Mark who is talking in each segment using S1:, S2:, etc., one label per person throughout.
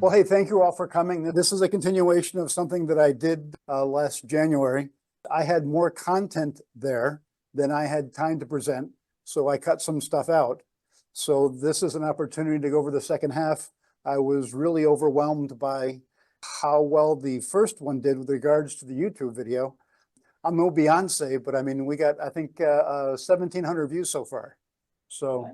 S1: Well, hey, thank you all for coming. This is a continuation of something that I did last January. I had more content there than I had time to present, so I cut some stuff out. So this is an opportunity to go over the second half. I was really overwhelmed by how well the first one did with regards to the YouTube video. I'm no Beyonce, but I mean, we got, I think, 1,700 views so far. So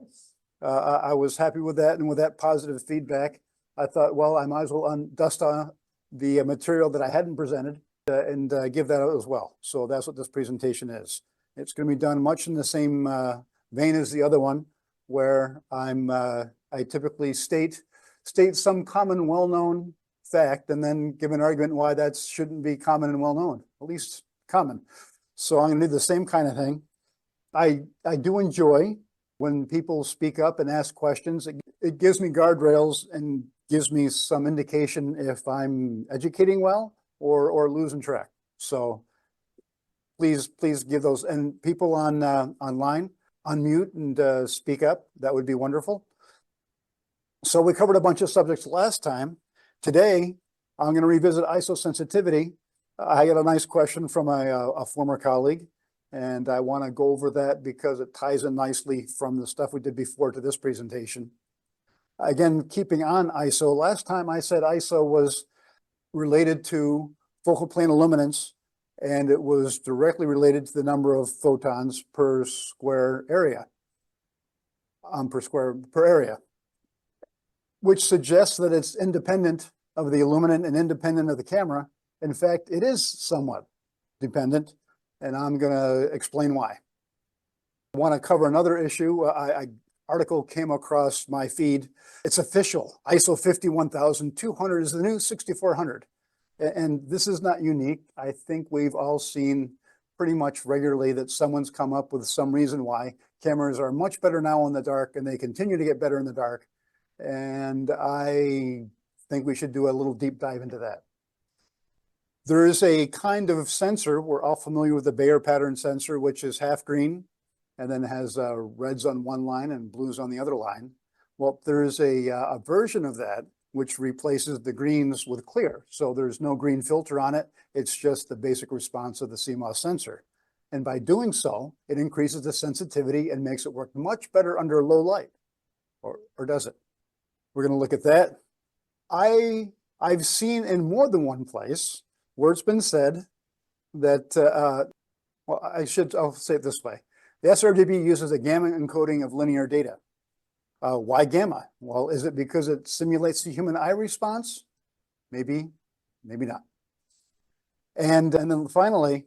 S1: I was happy with that, and with that positive feedback, I thought, well, I might as well dust on the material that I hadn't presented and give that out as well. So that's what this presentation is. It's going to be done much in the same vein as the other one, where I typically state some common, well-known fact, and then give an argument why that shouldn't be common and well-known, at least common. So I'm going to do the same kind of thing. I do enjoy when people speak up and ask questions. It gives me guardrails and gives me some indication if I'm educating well or losing track. So please give those, and people on online, unmute and speak up. That would be wonderful. So we covered a bunch of subjects last time. Today, I'm going to revisit ISO sensitivity. I got a nice question from a former colleague, and I want to go over that because it ties in nicely from the stuff we did before to this presentation. Again, keeping on ISO, last time I said ISO was related to focal plane illuminance, and it was directly related to the number of photons per square area, per area, which suggests that it's independent of the illuminant and independent of the camera. In fact, it is somewhat dependent, and I'm going to explain why. I want to cover another issue. Article came across my feed. It's official. ISO 51200 is the new 6400. And this is not unique. I think we've all seen pretty much regularly that someone's come up with some reason why cameras are much better now in the dark, and they continue to get better in the dark. And I think we should do a little deep dive into that. There is a kind of sensor, we're all familiar with the Bayer pattern sensor, which is half green and then has reds on one line and blues on the other line. Well, there is a version of that which replaces the greens with clear. So there's no green filter on it. It's just the basic response of the CMOS sensor. And by doing so, it increases the sensitivity and makes it work much better under low light. Or does it? We're going to look at that. I've seen in more than one place where it's been said that, well, I'll say it this way. The sRGB uses a gamma encoding of linear data. Why gamma? Well, is it because it simulates the human eye response? Maybe, maybe not. And then finally,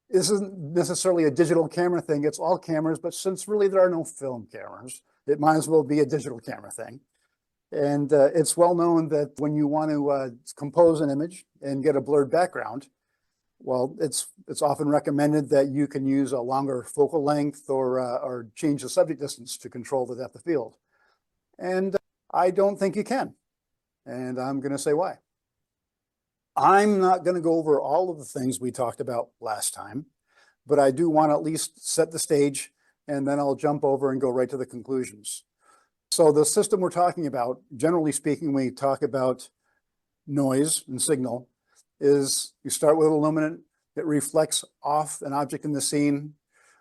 S1: this isn't necessarily a digital camera thing. It's all cameras, but since really there are no film cameras, it might as well be a digital camera thing. And it's well known that when you want to compose an image and get a blurred background, well, it's often recommended that you can use a longer focal length or change the subject distance to control the depth of field. And I don't think you can. And I'm going to say why. I'm not going to go over all of the things we talked about last time, but I do want to at least set the stage, and then I'll jump over and go right to the conclusions. So the system we're talking about, generally speaking, we talk about noise and signal, is you start with illuminant. It reflects off an object in the scene,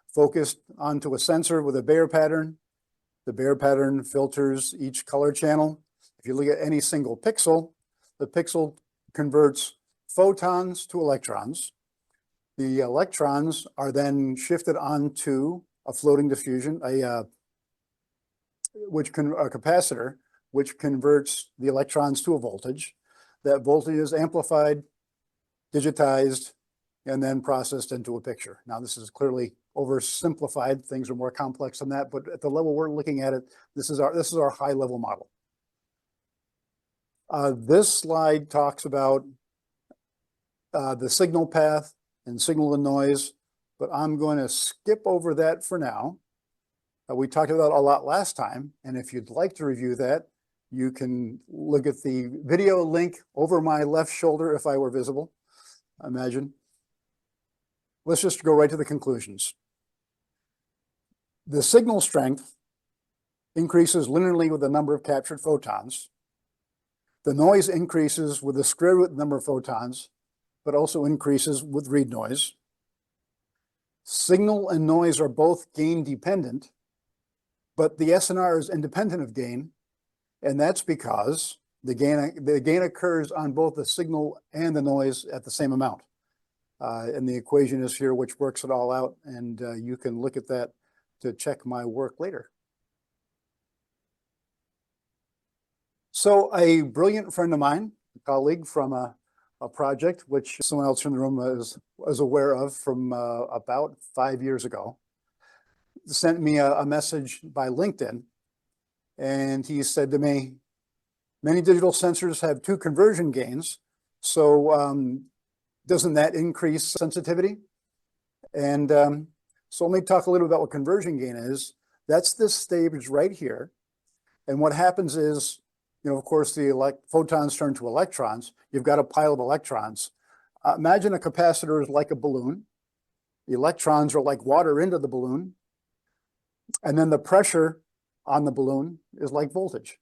S1: focused onto a sensor with a Bayer pattern. The Bayer pattern filters each color channel. If you look at any single pixel, the pixel converts photons to electrons. The electrons are then shifted onto a floating diffusion, a capacitor, which converts the electrons to a voltage. That voltage is amplified, digitized, and then processed into a picture. Now, this is clearly oversimplified. Things are more complex than that, but at the level we're looking at it, this is our high-level model. This slide talks about the signal path and signal to noise, but I'm going to skip over that for now. We talked about it a lot last time, and if you'd like to review that, you can look at the video link over my left shoulder if I were visible. Imagine. Let's just go right to the conclusions. The signal strength increases linearly with the number of captured photons. The noise increases with the square root of the number of photons, but also increases with read noise. Signal and noise are both gain dependent, but the SNR is independent of gain, and that's because the gain occurs on both the signal and the noise at the same amount. And the equation is here, which works it all out, and you can look at that to check my work later. So a brilliant friend of mine, a colleague from a project which someone else in the room was aware of from about 5 years ago, sent me a message by LinkedIn, and he said to me, many digital sensors have 2 conversion gains, so doesn't that increase sensitivity? And so let me talk a little about what conversion gain is. That's this stage right here, and what happens is, you know, of course, the photons turn to electrons. You've got a pile of electrons. Imagine a capacitor is like a balloon. The electrons are like water into the balloon. And then the pressure on the balloon is like voltage.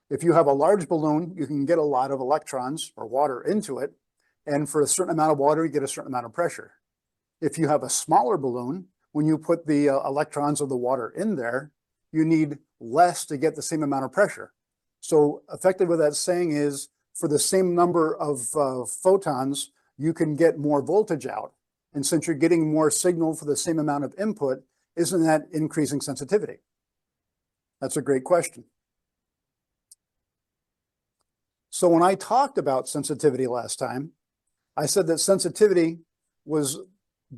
S1: If you have a large balloon, you can get a lot of electrons or water into it. And for a certain amount of water, you get a certain amount of pressure. If you have a smaller balloon, when you put the electrons of the water in there, you need less to get the same amount of pressure. So effectively what that's saying is, for the same number of photons, you can get more voltage out. And since you're getting more signal for the same amount of input, isn't that increasing sensitivity? That's a great question. So when I talked about sensitivity last time, I said that sensitivity was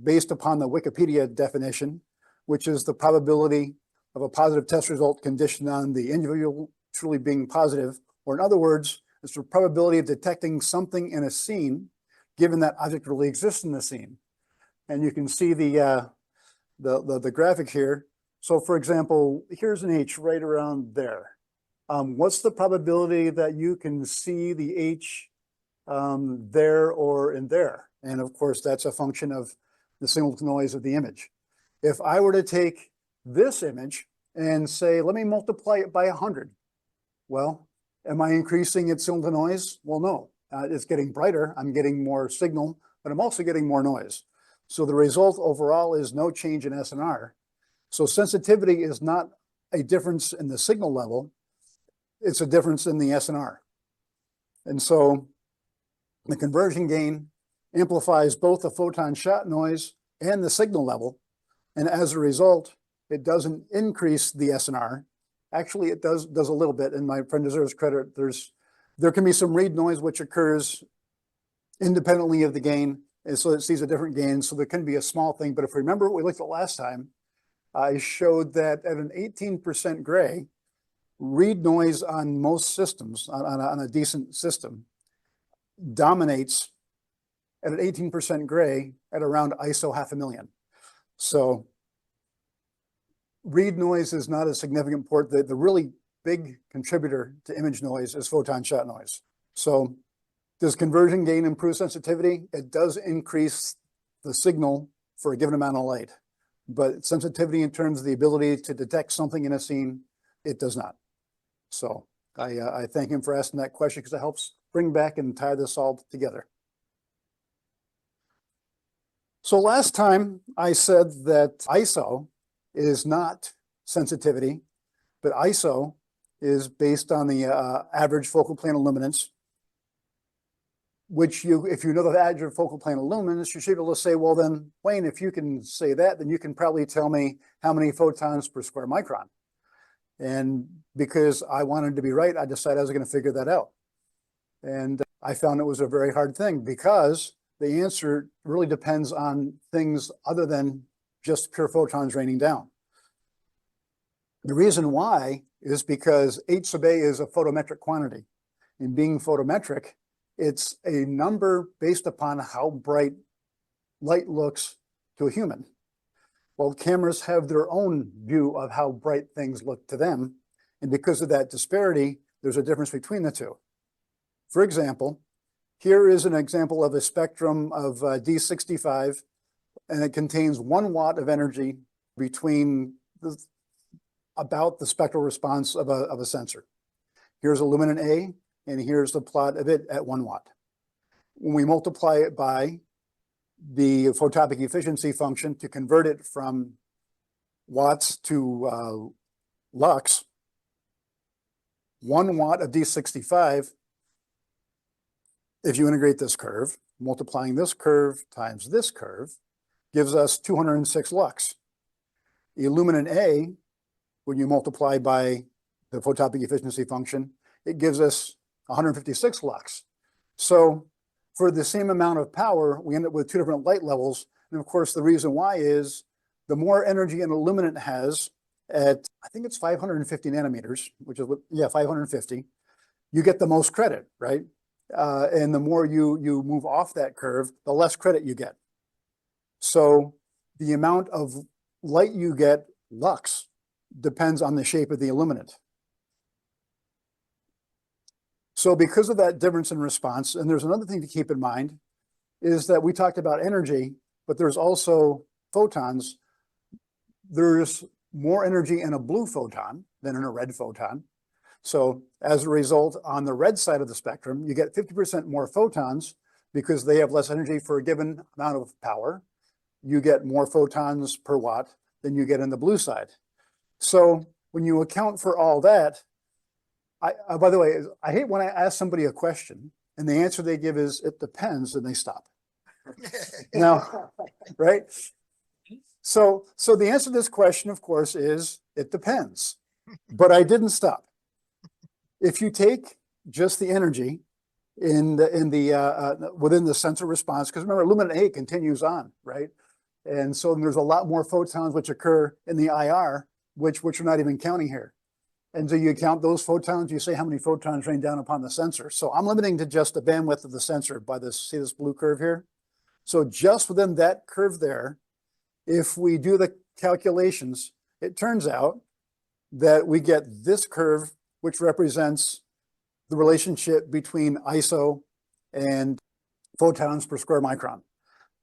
S1: based upon the Wikipedia definition, which is the probability of a positive test result conditioned on the individual truly being positive, or in other words, it's the probability of detecting something in a scene, given that object really exists in the scene. And you can see the graphic here. So for example, here's an H right around there. What's the probability that you can see the H there or in there? And of course, that's a function of the signal to noise of the image. If I were to take this image and say, let me multiply it by 100, well, am I increasing its signal to noise? Well, no, it's getting brighter. I'm getting more signal, but I'm also getting more noise. So the result overall is no change in SNR. So sensitivity is not a difference in the signal level. It's a difference in the SNR. And so the conversion gain amplifies both the photon shot noise and the signal level. And as a result, it doesn't increase the SNR. Actually, it does a little bit, and my friend deserves credit. There can be some read noise which occurs independently of the gain, and so it sees a different gain. So there can be a small thing, but if you remember what we looked at last time, I showed that at an 18% gray, read noise on most systems, on a decent system, dominates at an 18% gray at around ISO 500,000. So read noise is not a significant port. The really big contributor to image noise is photon shot noise. So does conversion gain improve sensitivity? It does increase the signal for a given amount of light, but sensitivity in terms of the ability to detect something in a scene, it does not. So I thank him for asking that question, because it helps bring back and tie this all together. So last time I said that ISO is not sensitivity, but ISO is based on the average focal plane illuminance, which if you know the average focal plane illuminance, you should be able to say, well then, Wayne, if you can say that, then you can probably tell me how many photons per square micron. And because I wanted to be right, I decided I was going to figure that out. And I found it was a very hard thing, because the answer really depends on things other than just pure photons raining down. The reason why is because H sub A is a photometric quantity. And being photometric, it's a number based upon how bright light looks to a human. Well, cameras have their own view of how bright things look to them. And because of that disparity, there's a difference between the two. For example, here is an example of a spectrum of D65, and it contains 1 watt of energy between about the spectral response of a sensor. Here's illuminant A, and here's the plot of it at 1 watt. When we multiply it by the photopic efficiency function to convert it from watts to lux, 1 watt of D65, if you integrate this curve, multiplying this curve times this curve, gives us 206 lux. Illuminant A, when you multiply by the photopic efficiency function, it gives us 156 lux. So for the same amount of power, we end up with 2 different light levels. And of course, the reason why is the more energy an illuminant has at, I think it's 550 nanometers, which is, yeah, 550, you get the most credit, right? And the more you move off that curve, the less credit you get. So the amount of light you get, lux, depends on the shape of the illuminant. So because of that difference in response, and there's another thing to keep in mind, is that we talked about energy, but there's also photons. There's more energy in a blue photon than in a red photon. So as a result, on the red side of the spectrum, you get 50% more photons because they have less energy for a given amount of power. You get more photons per watt than you get in the blue side. So when you account for all that, by the way, I hate when I ask somebody a question and the answer they give is, it depends, and they stop. Now, right? So the answer to this question, of course, is it depends, but I didn't stop. If you take just the energy within the sensor response, because remember, illuminant A continues on, right? And so there's a lot more photons which occur in the IR, which we're not even counting here. And so you count those photons, you say how many photons rain down upon the sensor. So I'm limiting to just the bandwidth of the sensor by this, see this blue curve here? So just within that curve there, if we do the calculations, it turns out that we get this curve, which represents the relationship between ISO and photons per square micron.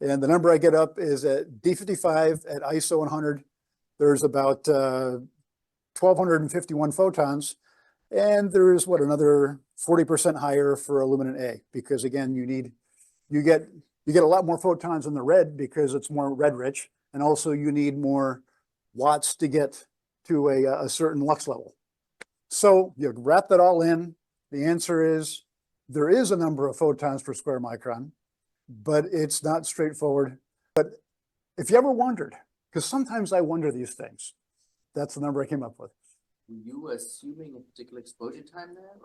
S1: And the number I get up is at D55 at ISO 100, there's about 1,251 photons, and there's what, another 40% higher for illuminant A, because again, you get a lot more photons in the red because it's more red rich, and also you need more watts to get to a certain lux level. So you wrap that all in, the answer is there is a number of photons per square micron, but it's not straightforward. But if you ever wondered, because sometimes I wonder these things, that's the number I came up with.
S2: Were you assuming a particular exposure time there,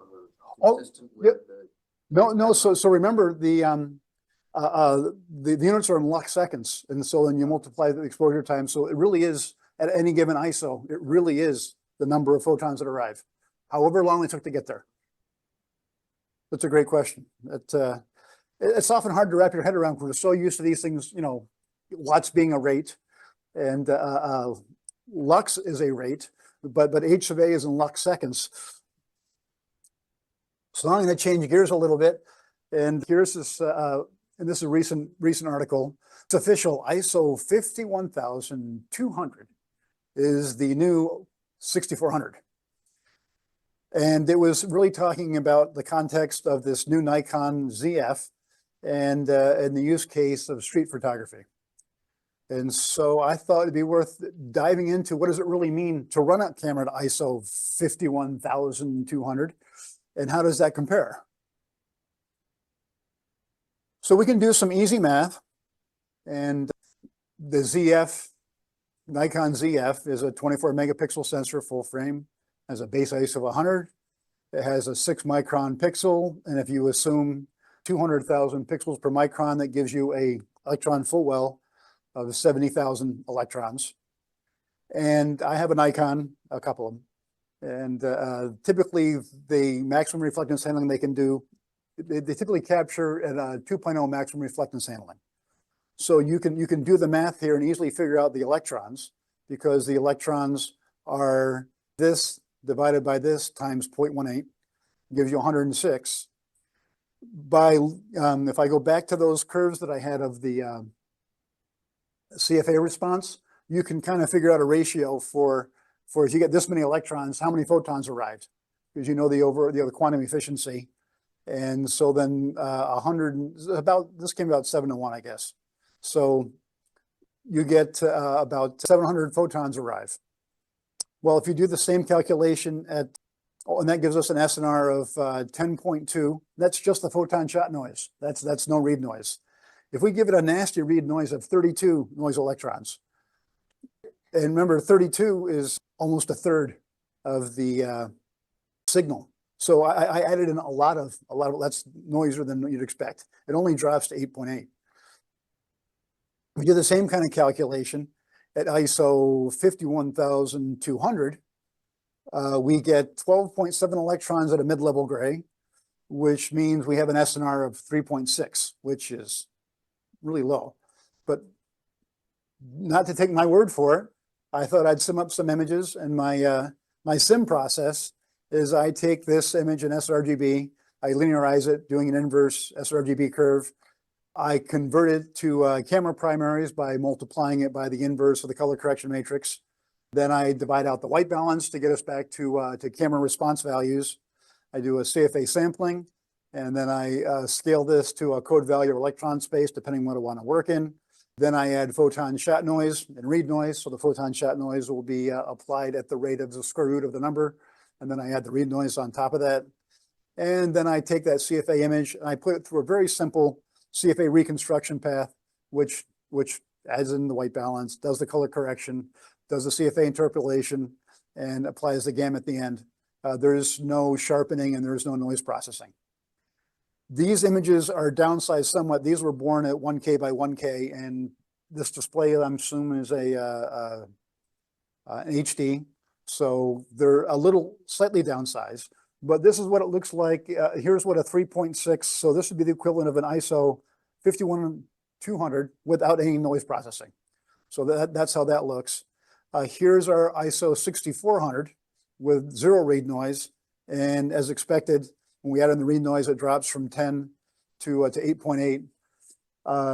S1: Oh,
S2: consistent with
S1: no. So remember the units are in lux seconds, and so then you multiply the exposure time. So it really is at any given ISO, it really is the number of photons that arrive, however long it took to get there. That's a great question. It's often hard to wrap your head around because we're so used to these things, you know, watts being a rate, and lux is a rate, but H of A is in lux seconds. So I'm going to change gears a little bit, and here's this, and this is a recent article. It's official. ISO 51200 is the new 6400. And it was really talking about the context of this new Nikon ZF and the use case of street photography. And so I thought it'd be worth diving into what does it really mean to run a camera at ISO 51200, and how does that compare? So we can do some easy math, and the ZF, Nikon ZF, is a 24 megapixel sensor, full frame, has a base ISO of 100. It has a 6 micron pixel, and if you assume 200,000 pixels per micron, that gives you a electron full well of 70,000 electrons. And I have a Nikon, a couple of them. And typically the maximum reflectance handling they can do, they typically capture at a 2.0 maximum reflectance handling. So you can do the math here and easily figure out the electrons, because the electrons are this divided by this times 0.18 gives you 106. If I go back to those curves that I had of the CFA response, you can kind of figure out a ratio for if you get this many electrons, how many photons arrived, because you know the quantum efficiency. And so then 100, this came about 7 to 1, I guess. So you get about 700 photons arrive. Well, if you do the same calculation and that gives us an SNR of 10.2, that's just the photon shot noise. That's no read noise. If we give it a nasty read noise of 32 noise electrons, and remember 32 is almost a third of the signal. So I added in a lot of that's noisier than you'd expect. It only drops to 8.8. We do the same kind of calculation at ISO 51,200. We get 12.7 electrons at a mid-level gray, which means we have an SNR of 3.6, which is really low. But not to take my word for it, I thought I'd sim up some images, and my sim process is I take this image in sRGB, I linearize it doing an inverse sRGB curve. I convert it to camera primaries by multiplying it by the inverse of the color correction matrix. Then I divide out the white balance to get us back to camera response values. I do a CFA sampling, and then I scale this to a code value of electron space, depending on what I want to work in. Then I add photon shot noise and read noise. So the photon shot noise will be applied at the rate of the square root of the number. And then I add the read noise on top of that. And then I take that CFA image and I put it through a very simple CFA reconstruction path, which adds in the white balance, does the color correction, does the CFA interpolation, and applies the gamma at the end. There's no sharpening and there's no noise processing. These images are downsized somewhat. These were born at 1K by 1K, and this display, I'm assuming, is an HD. So they're a little slightly downsized, but this is what it looks like. Here's what a 3.6, so this would be the equivalent of an ISO 51,200 without any noise processing. So that's how that looks. Here's our ISO 6400 with 0 read noise, and as expected, when we add in the read noise, it drops from 10 to 8.8.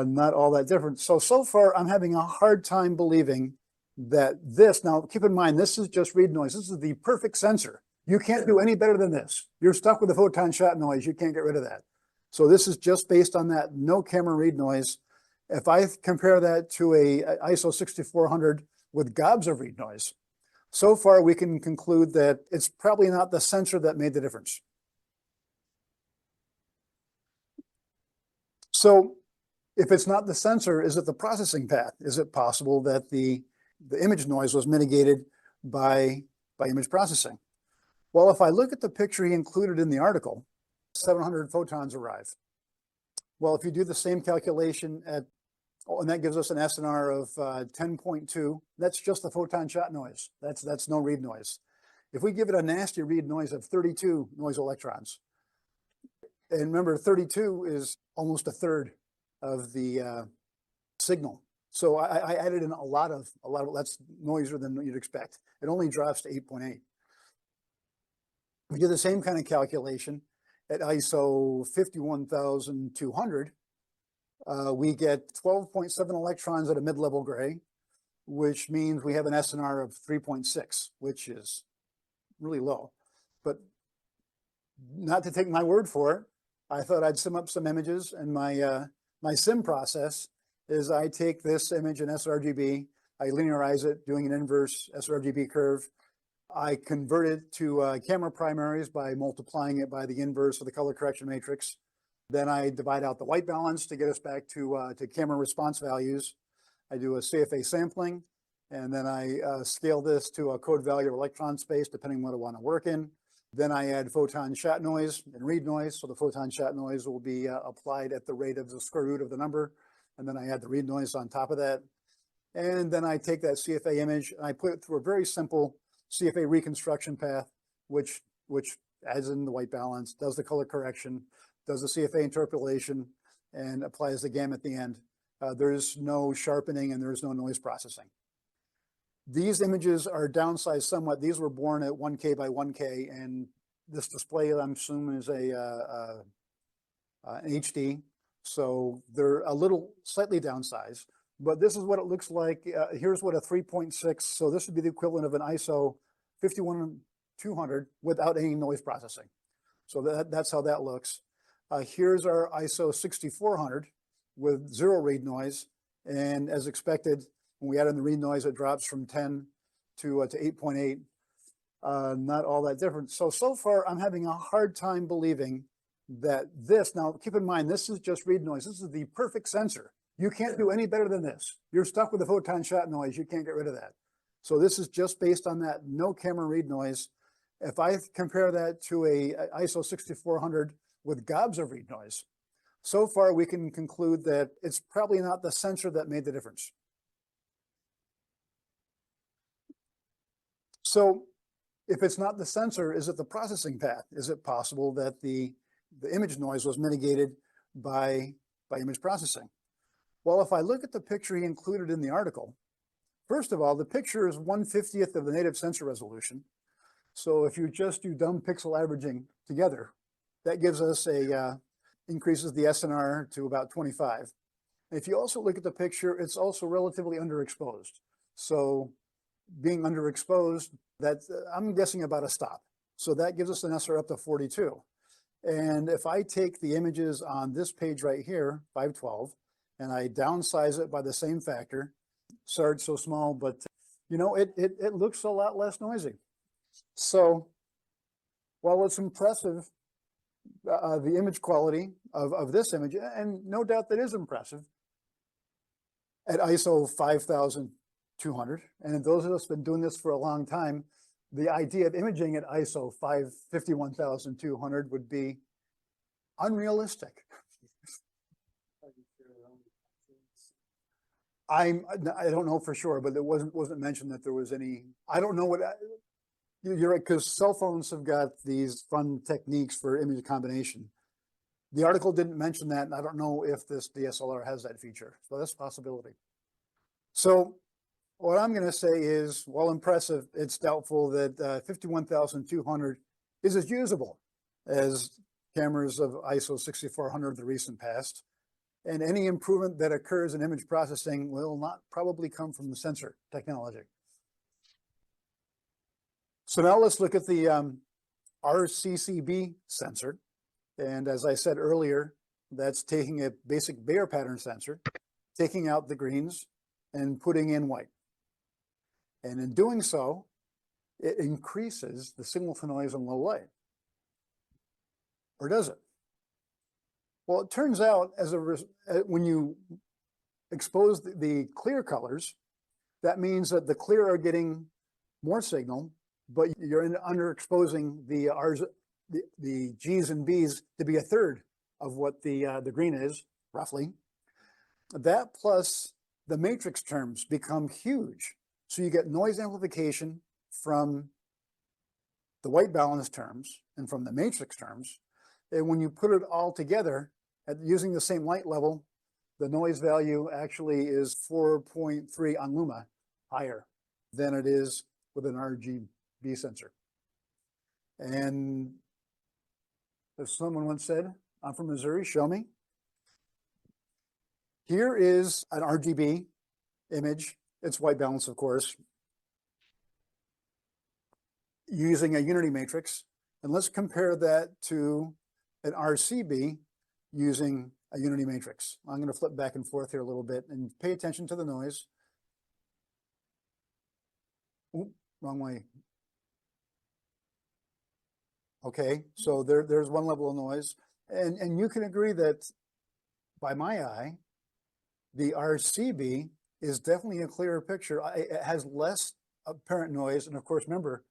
S1: Not all that different. So far, I'm having a hard time believing that this, now keep in mind, this is just read noise. This is the perfect sensor. You can't do any better than this. You're stuck with the photon shot noise. You can't get rid of that. So this is just based on that no camera read noise. If I compare that to a ISO 6400 with gobs of read noise, so far we can conclude that it's probably not the sensor that made the difference. So if it's not the sensor, is it the processing path? Is it possible that the image noise was mitigated by image processing? Well, if I look at the picture he included in the article, 700 photons arrive. Well, if you do the same calculation and that gives us an SNR of 10.2, that's just the photon shot noise. That's no read noise. If we give it a nasty read noise of 32 noise electrons, and remember 32 is almost a third of the signal. So I added in a lot of that's noisier than you'd expect. It only drops to 8.8. We do the same kind of calculation at ISO 51,200. We get 12.7 electrons at a mid-level gray, which means we have an SNR of 3.6, which is really low. But not to take my word for it, I thought I'd sim up some images, and my sim process is I take this image in sRGB, I linearize it doing an inverse sRGB curve. I convert it to camera primaries by multiplying it by the inverse of the color correction matrix. Then I divide out the white balance to get us back to camera response values. I do a CFA sampling, and then I scale this to a code value of electron space, depending on what I want to work in. Then I add photon shot noise and read noise. So the photon shot noise will be applied at the rate of the square root of the number. And then I add the read noise on top of that. And then I take that CFA image and I put it through a very simple CFA reconstruction path, which adds in the white balance, does the color correction, does the CFA interpolation, and applies the gamma at the end. There's no sharpening and there's no noise processing. These images are downsized somewhat. These were born at 1K by 1K, and this display, I'm assuming, is an HD. So they're a little slightly downsized, but this is what it looks like. Here's what a 3.6, so this would be the equivalent of an ISO 51,200 without any noise processing. So that's how that looks. Here's our ISO 6400 with 0 read noise. And as expected, when we add in the read noise, it drops from 10 to 8.8. Not all that different. So far, I'm having a hard time believing that this, now keep in mind, this is just read noise. This is the perfect sensor. You can't do any better than this. You're stuck with the photon shot noise. You can't get rid of that. So this is just based on that no camera read noise. If I compare that to a ISO 6400 with gobs of read noise, so far we can conclude that it's probably not the sensor that made the difference. So if it's not the sensor, is it the processing path? Is it possible that the image noise was mitigated by image processing? Well, if I look at the picture he included in the article, first of all, the picture is 1/50th of the native sensor resolution. So if you just do dumb pixel averaging together, that gives us increases the SNR to about 25. If you also look at the picture, it's also relatively underexposed. So being underexposed, that's, I'm guessing about a stop. So that gives us an SR up to 42. And if I take the images on this page right here, 512, and I downsize it by the same factor, sorry it's so small, but you know, it looks a lot less noisy. So while it's impressive, the image quality of this image, and no doubt that is impressive, at ISO 5200, and those of us who've been doing this for a long time, the idea of imaging at ISO 51,200 would be unrealistic. I don't know for sure, but it wasn't mentioned that there was any. I don't know what. You're right, because cell phones have got these fun techniques for image combination. The article didn't mention that, and I don't know if this DSLR has that feature. So that's a possibility. So what I'm going to say is, while impressive, it's doubtful that 51,200 is as usable as cameras of ISO 6400 of the recent past. And any improvement that occurs in image processing will not probably come from the sensor technology. So now let's look at the RCCB sensor. And as I said earlier, that's taking a basic Bayer pattern sensor, taking out the greens and putting in white. And in doing so, it increases the signal to noise in low light. Or does it? Well, it turns out when you expose the clear colors, that means that the clear are getting more signal, but you're underexposing the G's and B's to be a third of what the green is, roughly. That plus the matrix terms become huge. So you get noise amplification from the white balance terms and from the matrix terms. And when you put it all together, using the same light level, the noise value actually is 4.3 on Luma higher than it is with an RGB sensor. And as someone once said, I'm from Missouri, show me. Here is an RGB image. It's white balance, of course, using a unity matrix. And let's compare that to an RCB using a unity matrix. I'm going to flip back and forth here a little bit and pay attention to the noise. Ooh, wrong way. Okay, so there's one level of noise. And you can agree that by my eye, the RCB is definitely a clearer picture. It has less apparent noise. And of course, remember,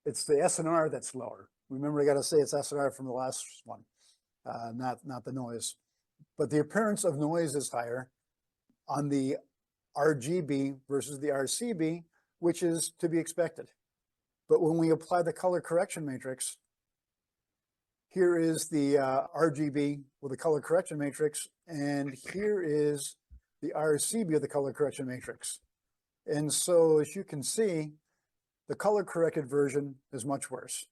S1: it's the SNR that's lower. Remember, I got to say it's SNR from the last one, not the noise. But the appearance of noise is higher on the RGB versus the RCB, which is to be expected. But when we apply the color correction matrix, here is the RGB with the color correction matrix, and here is the RCB of the color correction matrix. And so, as you can see, the color corrected version is much worse.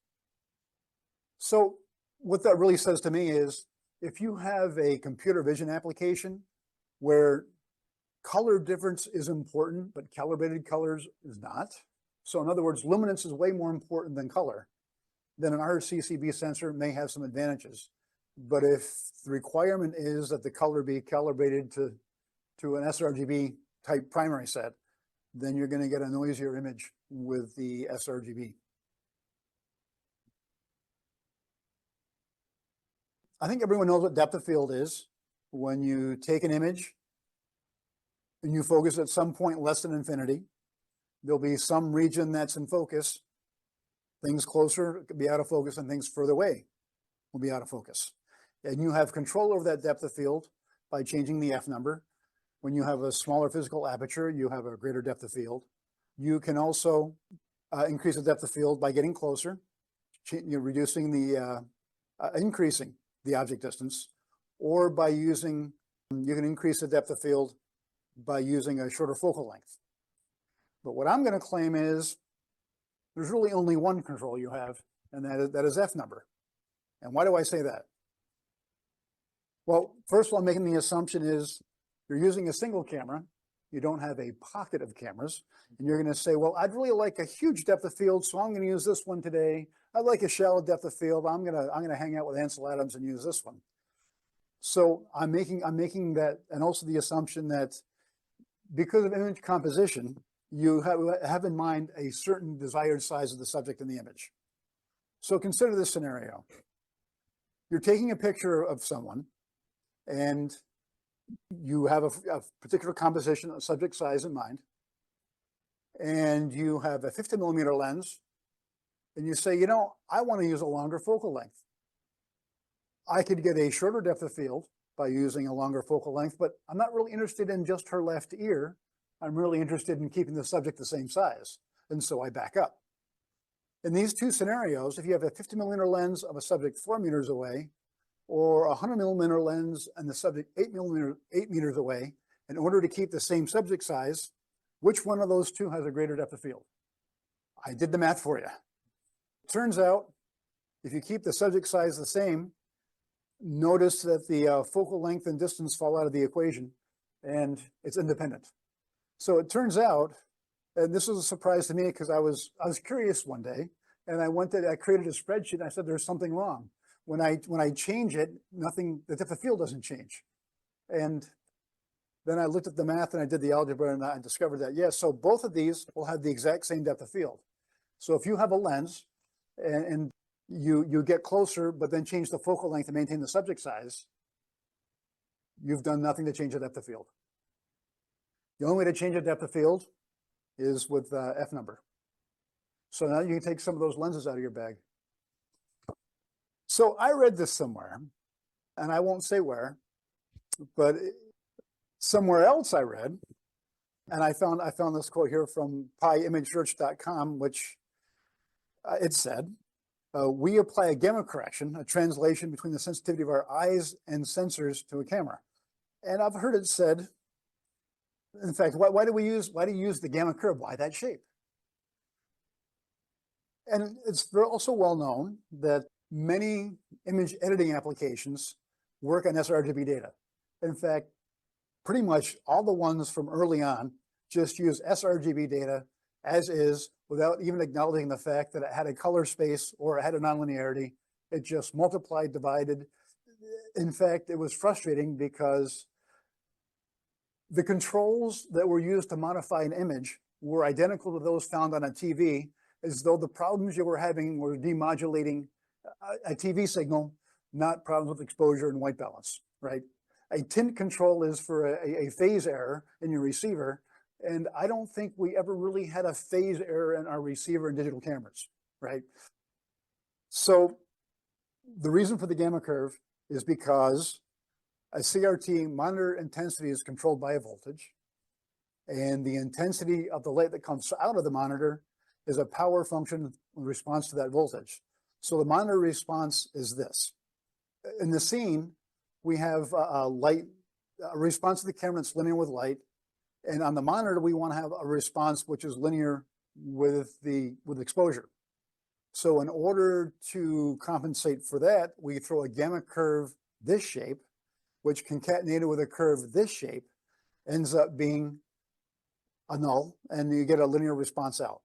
S1: So what that really says to me is, if you have a computer vision application where color difference is important, but calibrated colors is not. So in other words, luminance is way more important than color. Then an RCCB sensor may have some advantages. But if the requirement is that the color be calibrated to an sRGB type primary set, then you're going to get a noisier image with the sRGB. I think everyone knows what depth of field is. When you take an image and you focus at some point less than infinity, there'll be some region that's in focus. Things closer could be out of focus, and things further away will be out of focus. And you have control over that depth of field by changing the F number. When you have a smaller physical aperture, you have a greater depth of field. You can also increase the depth of field by getting closer, reducing the, increasing the object distance, or by using, you can increase the depth of field by using a shorter focal length. But what I'm going to claim is there's really only one control you have, and that is F number. And why do I say that? Well, first of all, I'm making the assumption is you're using a single camera. You don't have a pocket of cameras. And you're going to say, well, I'd really like a huge depth of field, so I'm going to use this one today. I'd like a shallow depth of field. I'm going to hang out with Ansel Adams and use this one. So I'm making that, and also the assumption that because of image composition, you have in mind a certain desired size of the subject in the image. So consider this scenario. You're taking a picture of someone, and you have a particular composition, a subject size in mind, and you have a 50 millimeter lens, and you say, you know, I want to use a longer focal length. I could get a shorter depth of field by using a longer focal length, but I'm not really interested in just her left ear. I'm really interested in keeping the subject the same size, and so I back up. In these two scenarios, if you have a 50 millimeter lens of a subject 4 meters away, or a 100 millimeter lens and the subject 8 meters away, in order to keep the same subject size, which one of those two has a greater depth of field? I did the math for you. Turns out, if you keep the subject size the same, notice that the focal length and distance fall out of the equation, and it's independent. So it turns out, and this was a surprise to me because I was curious one day, and I created a spreadsheet, and I said there's something wrong. When I change it, the depth of field doesn't change. And then I looked at the math and I did the algebra, and I discovered that, yes, so both of these will have the exact same depth of field. So if you have a lens and you get closer, but then change the focal length to maintain the subject size, you've done nothing to change the depth of field. The only way to change the depth of field is with F number. So now you can take some of those lenses out of your bag. So I read this somewhere, and I won't say where, but somewhere else I read, and I found this quote here from pyimagesearch.com, which it said, we apply a gamma correction, a translation between the sensitivity of our eyes and sensors to a camera. And I've heard it said, in fact, why do you use the gamma curve? Why that shape? And it's also well known that many image editing applications work on sRGB data. In fact, pretty much all the ones from early on just use sRGB data as is, without even acknowledging the fact that it had a color space or it had a nonlinearity. It just multiplied, divided. In fact, it was frustrating because the controls that were used to modify an image were identical to those found on a TV, as though the problems you were having were demodulating a TV signal, not problems with exposure and white balance, right? A tint control is for a phase error in your receiver, and I don't think we ever really had a phase error in our receiver in digital cameras, right? So the reason for the gamma curve is because a CRT monitor intensity is controlled by a voltage, and the intensity of the light that comes out of the monitor is a power function in response to that voltage. So the monitor response is this. In the scene, we have a response to the camera that's linear with light, and on the monitor, we want to have a response which is linear with exposure. So in order to compensate for that, we throw a gamma curve this shape, which concatenated with a curve this shape ends up being a null, and you get a linear response out.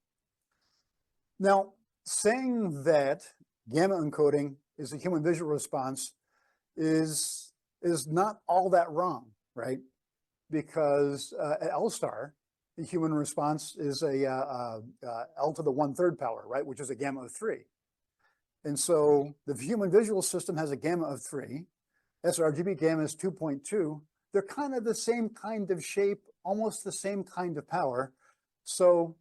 S1: Now, saying that gamma encoding is a human visual response is not all that wrong, right? Because at L star, the human response is a L to the 1/3 power, right? Which is a gamma of 3. And so the human visual system has a gamma of 3. sRGB gamma is 2.2. They're kind of the same kind of shape, almost the same kind of power. So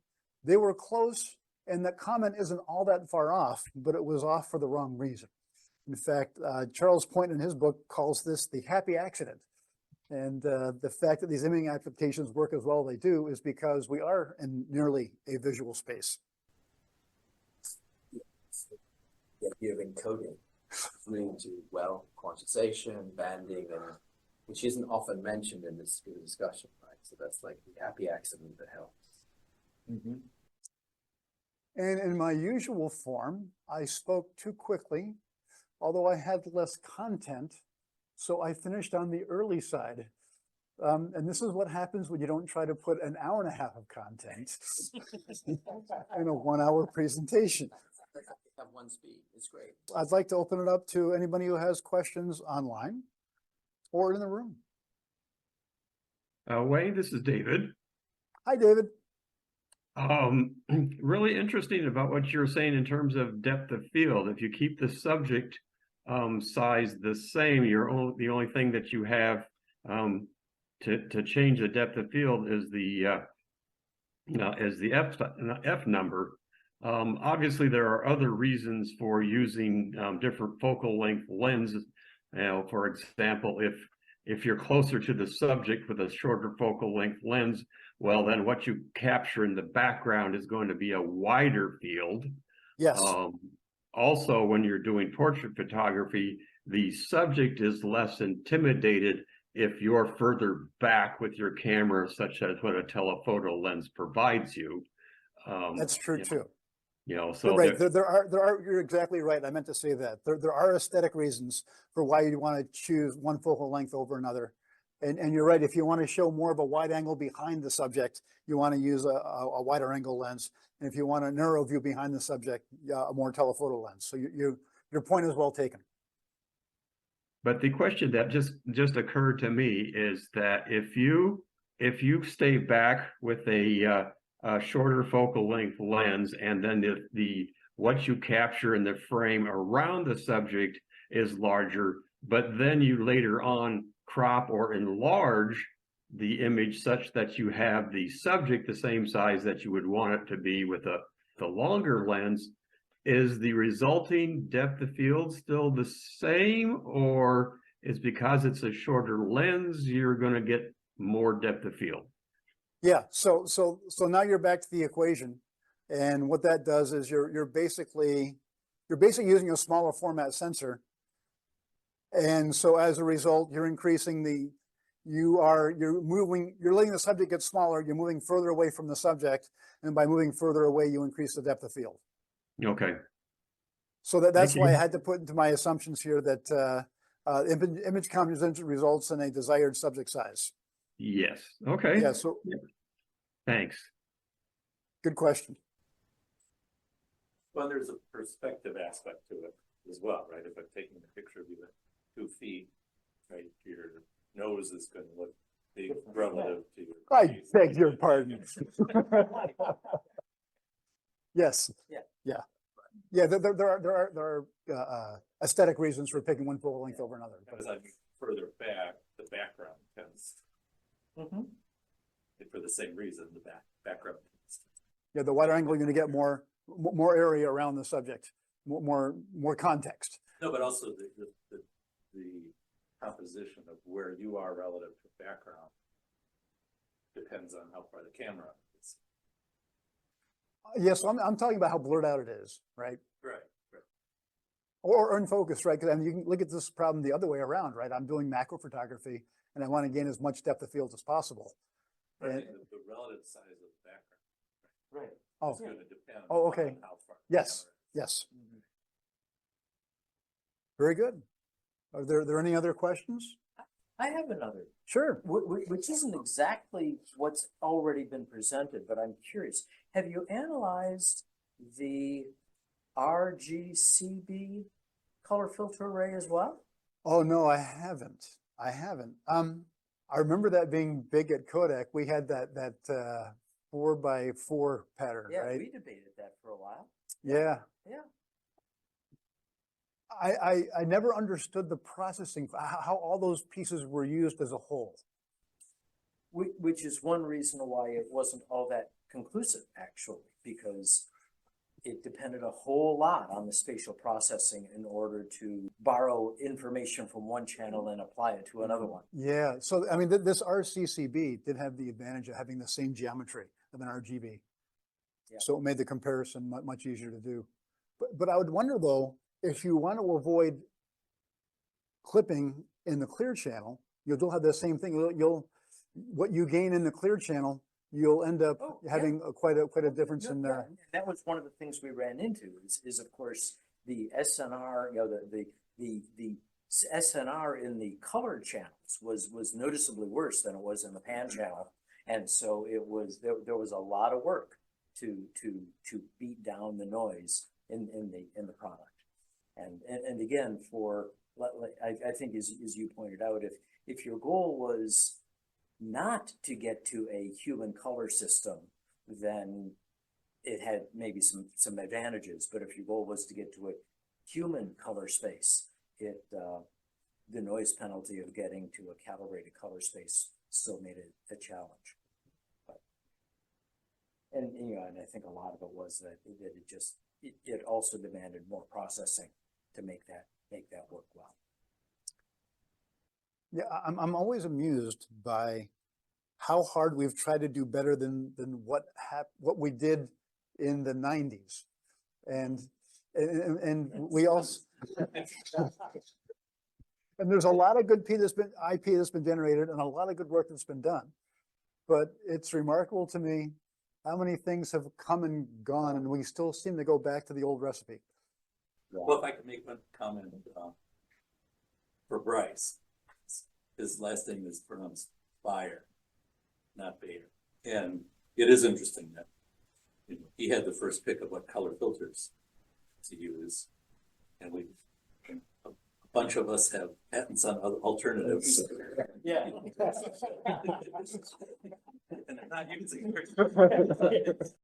S1: they were close, and the comment isn't all that far off, but it was off for the wrong reason. In fact, Charles Point in his book calls this the happy accident. And the fact that these imaging applications work as well as they do is because we are in nearly a visual space.
S2: The idea of encoding leading to, well, quantization, banding, and which isn't often mentioned in this discussion, right? So that's like the happy accident that helps.
S1: And in my usual form, I spoke too quickly, although I had less content, so I finished on the early side. And this is what happens when you don't try to put an hour and a half of content in a 1-hour presentation.
S2: Have one speed, it's great.
S1: I'd like to open it up to anybody who has questions online or in the room.
S3: Wayne, this is David.
S1: Hi, David.
S3: Really interesting about what you're saying in terms of depth of field. If you keep the subject size the same, the only thing that you have to change the depth of field is the F number. Obviously, there are other reasons for using different focal length lenses. For example, if you're closer to the subject with a shorter focal length lens, well, then what you capture in the background is going to be a wider field.
S1: Yes.
S3: Also, when you're doing portrait photography, the subject is less intimidated if you're further back with your camera, such as what a telephoto lens provides you.
S1: That's true too.
S3: So
S1: right. There are. You're exactly right. I meant to say that there are aesthetic reasons for why you want to choose one focal length over another, and you're right. If you want to show more of a wide angle behind the subject, you want to use a wider angle lens, and if you want a narrow view behind the subject, a more telephoto lens. So your point is well taken.
S3: But the question that just occurred to me is that if you stay back with a shorter focal length lens, and then what you capture in the frame around the subject is larger, but then you later on crop or enlarge the image such that you have the subject the same size that you would want it to be with the longer lens, is the resulting depth of field still the same, or is because it's a shorter lens you're going to get more depth of field?
S1: Yeah, so now you're back to the equation, and what that does is you're basically using a smaller format sensor, and so as a result, you're increasing you're letting the subject get smaller. You're moving further away from the subject, and by moving further away, you increase the depth of field.
S3: Okay.
S1: So that's why I had to put into my assumptions here that image composition results in a desired subject size.
S3: Yes. Okay.
S1: Yeah. So
S3: thanks.
S4: Good question. Well, there's a perspective aspect to it as well, right? If I'm taking a picture of you at 2 feet, right, your nose is going to look big relative to your.
S1: I beg your pardon. Yes. Yeah. There are aesthetic reasons for picking one focal length over another.
S4: As I'm further back, the background tends. For the same reason, the background.
S1: Yeah, the wider angle, you're going to get more area around the subject, more context.
S4: No, but also the composition of where you are relative to background depends on how far the camera is.
S1: Yes, I'm talking about how blurred out it is, right?
S4: Right.
S1: Or in focus, right? Because I mean, you can look at this problem the other way around, right? I'm doing macro photography, and I want to gain as much depth of field as possible.
S4: Right.
S1: And
S4: the relative size of the background. Right.
S1: Oh.
S4: It's going to depend.
S1: Okay.
S4: On how far.
S1: Yes. Very good. Are there any other questions?
S5: I have another.
S1: Sure.
S5: Which isn't exactly what's already been presented, but I'm curious. Have you analyzed the RGCB color filter array as well?
S1: Oh, no, I haven't. I haven't. I remember that being big at Kodak. We had that 4x4 pattern,
S5: Yeah,
S1: right?
S5: we debated that for a while.
S1: Yeah.
S5: Yeah.
S1: I never understood the processing, how all those pieces were used as a whole.
S5: Which is one reason why it wasn't all that conclusive, actually, because it depended a whole lot on the spatial processing in order to borrow information from one channel and apply it to another one.
S1: Yeah, so I mean, this RCCB did have the advantage of having the same geometry of an RGB.
S5: Yeah.
S1: So it made the comparison much easier to do. But I would wonder though, if you want to avoid clipping in the clear channel, you'll have the same thing. What you gain in the clear channel, you'll end up
S5: Oh, yeah.
S1: having quite a difference
S5: No,
S1: in
S5: yeah, that was one of the things we ran into is of course the SNR, you know, the SNR in the color channels was noticeably worse than it was in the pan channel. And so it was there was a lot of work to beat down the noise in the product. And again, I think as you pointed out, if your goal was not to get to a human color system, then it had maybe some advantages. But if your goal was to get to a human color space, the noise penalty of getting to a calibrated color space still made it a challenge. But and you know, and I think a lot of it was that it also demanded more processing to make that work well.
S1: Yeah, I'm always amused by how hard we've tried to do better than what we did in the 90s. And we also and there's a lot of good IP that's been generated and a lot of good work that's been done. But it's remarkable to me how many things have come and gone and we still seem to go back to the old recipe.
S4: Well, if I could make one comment for Bryce, his last name is pronounced Bayer, not Bayer. And it is interesting that he had the first pick of what color filters to use. And a bunch of us have patents on other alternatives.
S5: Yeah.
S4: And they're not using it.